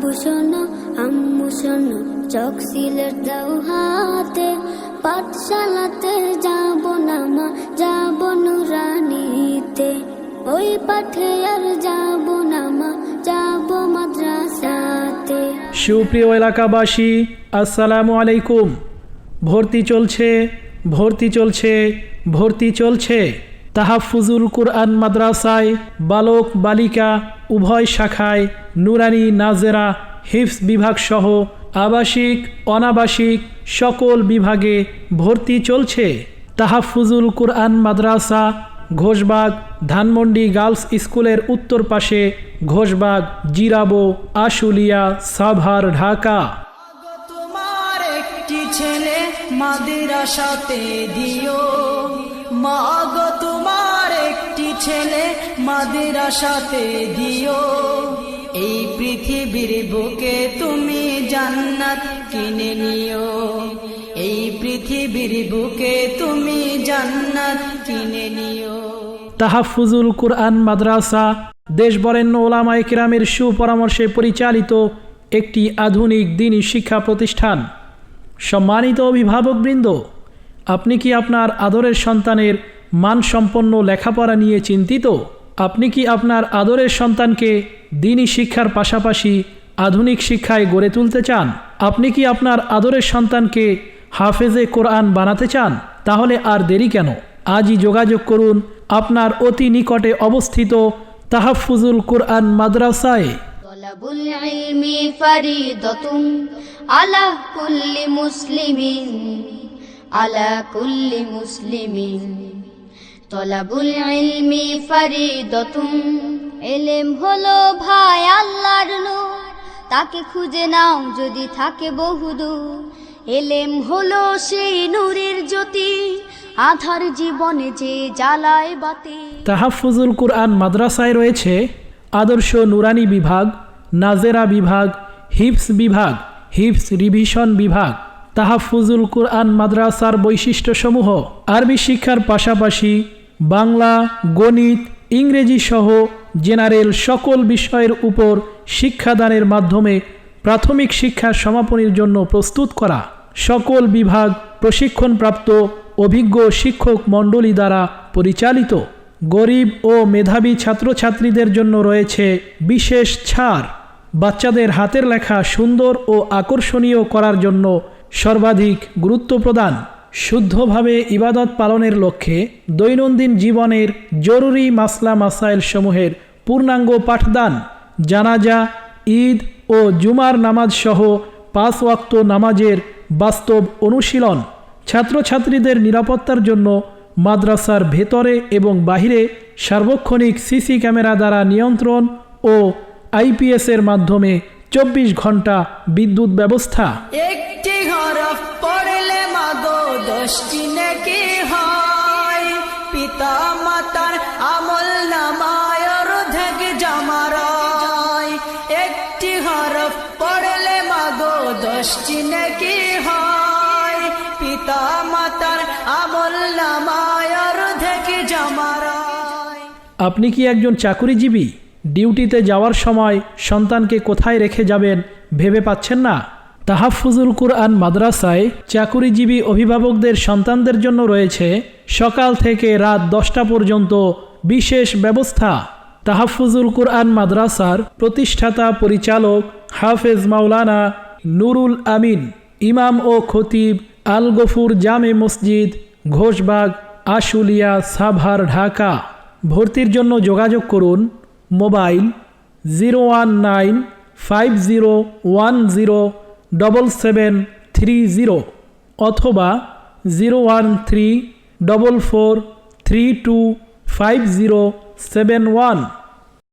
আব্বু শোনো আম্মু শোনো চক সিলেট দাও হাতে, পাঠশালাতে যাব না মা যাব নুরানিতে, ওই পাঠে আর যাব না মা যাব মাদ্রাসাতে। সুপ্রিয় এলাকাবাসী, আসসালামু আলাইকুম। ভর্তি চলছে ভর্তি চলছে ভর্তি চলছে তাহাফুজুল কুরআন মাদ্রাসায় বালক বালিকা উভয় শাখায় নুরানি নাজেরা হিফজ বিভাগ সহ আবাসিক অনাবাসিক সকল বিভাগে ভর্তি চলছে। তাহাফুজুল কুরআন মাদ্রাসা ঘোষবাগ ধানমন্ডি গার্লস স্কুলের উত্তর পাশে, ঘোষবাগ জিরাবো আশুলিয়া সাভার ঢাকা। তোমার একটি ছেলে মাদ্রাসাতে দিও, মাগো তোমার একটি ছেলে মাদ্রাসাতে দিও, এই পৃথিবীর বুকে তুমি জান্নাত কিনে নিও, এই পৃথিবীর বুকে তুমি জান্নাত কিনে নিও। তাহাফুজুল কুরআন মাদ্রাসা দেশবরেণ্য ওলামায়ে কিরামের সুপরামর্শে পরিচালিত একটি আধুনিক দ্বীনি শিক্ষা প্রতিষ্ঠান। সম্মানিত অভিভাবকবৃন্দ, আপনি কি আপনার আদরের সন্তানের মানসম্পন্ন লেখাপড়া নিয়ে চিন্তিত? আপনি কি আপনার আদরের সন্তানকে দ্বীনি শিক্ষার পাশাপাশি আধুনিক শিক্ষায় গড়ে তুলতে চান? আপনি কি আপনার আদরের সন্তানকে হাফেজে কোরআন বানাতে চান? তাহলে আর দেরি কেন? আজই যোগাযোগ করুন আপনার অতি নিকটে অবস্থিত তাহাফুজুল কুরআন মাদ্রাসায়। তলাবুল ইলমি ফরিদাতুন আলা কুল্লি মুসলিমিন, আলা কুল্লি মুসলিমিন। তলাবুল ইলমি ফরিদাতুন, ইলম হলো ভাই আল্লাহর নূর, তাকে খুঁজে নাও যদি থাকে বহুদূর। ইলম হলো সেই নূরের জ্যোতি, আধার জীবনে যে জ্বালায় বাতি। তাহাফুজুল কুরআন মাদ্রাসায় রয়েছে আদর্শ নুরানি বিভাগ, নাজেরা বিভাগ, হিফজ বিভাগ, হিফজ রিভিশন বিভাগ। তাহাফুজুল কুরআন মাদ্রাসার বৈশিষ্ট্যসমূহ: আরবি শিক্ষার পাশাপাশি বাংলা, গণিত, ইংরেজি সহ জেনারেল সকল বিষয়ের উপর শিক্ষাদানের মাধ্যমে প্রাথমিক শিক্ষার সমাপনীর জন্য প্রস্তুত করা। সকল বিভাগ প্রশিক্ষণপ্রাপ্ত অভিজ্ঞ শিক্ষক মণ্ডলী দ্বারা পরিচালিত। গরিব ও মেধাবী ছাত্রছাত্রীদের জন্য রয়েছে বিশেষ ছাড়। বাচ্চাদের হাতের লেখা সুন্দর ও আকর্ষণীয় করার জন্য সর্বাধিক গুরুত্ব প্রদান। শুদ্ধভাবে ইবাদত পালনের লক্ষ্যে দৈনন্দিন জীবনের জরুরি মাসলা মাসাইল সমূহের পূর্ণাঙ্গ পাঠদান। জানাজা, ঈদ ও জুমার নামাজ সহ 5 ওয়াক্ত নামাজের বাস্তব অনুশীলন। ছাত্রছাত্রীদের নিরাপত্তার জন্য মাদ্রাসার ভেতরে এবং বাহিরে সার্বক্ষণিক সিসি ক্যামেরা দ্বারা নিয়ন্ত্রণ ও আইপিএসের মাধ্যমে 24 ঘন্টা বিদ্যুৎ ব্যবস্থা। একটি হরফ পড়লে মাগো 10টি নেকি হয়, পিতা মাতার আমল নামায় অর্ধেক জমা রয়। একটি হরফ পড়লে মাগো 10টি নেকি হয়, পিতা মাতার আমল নামায় অর্ধেক জমা রয়। আপনি কি একজন চাকুরিজীবী? ডিউটিতে যাওয়ার সময় সন্তানকে কোথায় রেখে যাবেন ভেবে পাচ্ছেন না? তাহাফুজুল কুরআন মাদ্রাসায় চাকুরিজীবী অভিভাবকদের সন্তানদের জন্য রয়েছে সকাল থেকে রাত 10টা পর্যন্ত বিশেষ ব্যবস্থা। তাহাফুজুল কুরআন মাদ্রাসার প্রতিষ্ঠাতা পরিচালক হাফেজ মাওলানা নুরুল আমিন, ইমাম ও খতিব আল গফুর জামে মসজিদ, ঘোষবাগ আশুলিয়া সাভার ঢাকা। ভর্তির জন্য যোগাযোগ করুন মোবাইল 01950107730 অথবা 01344325071।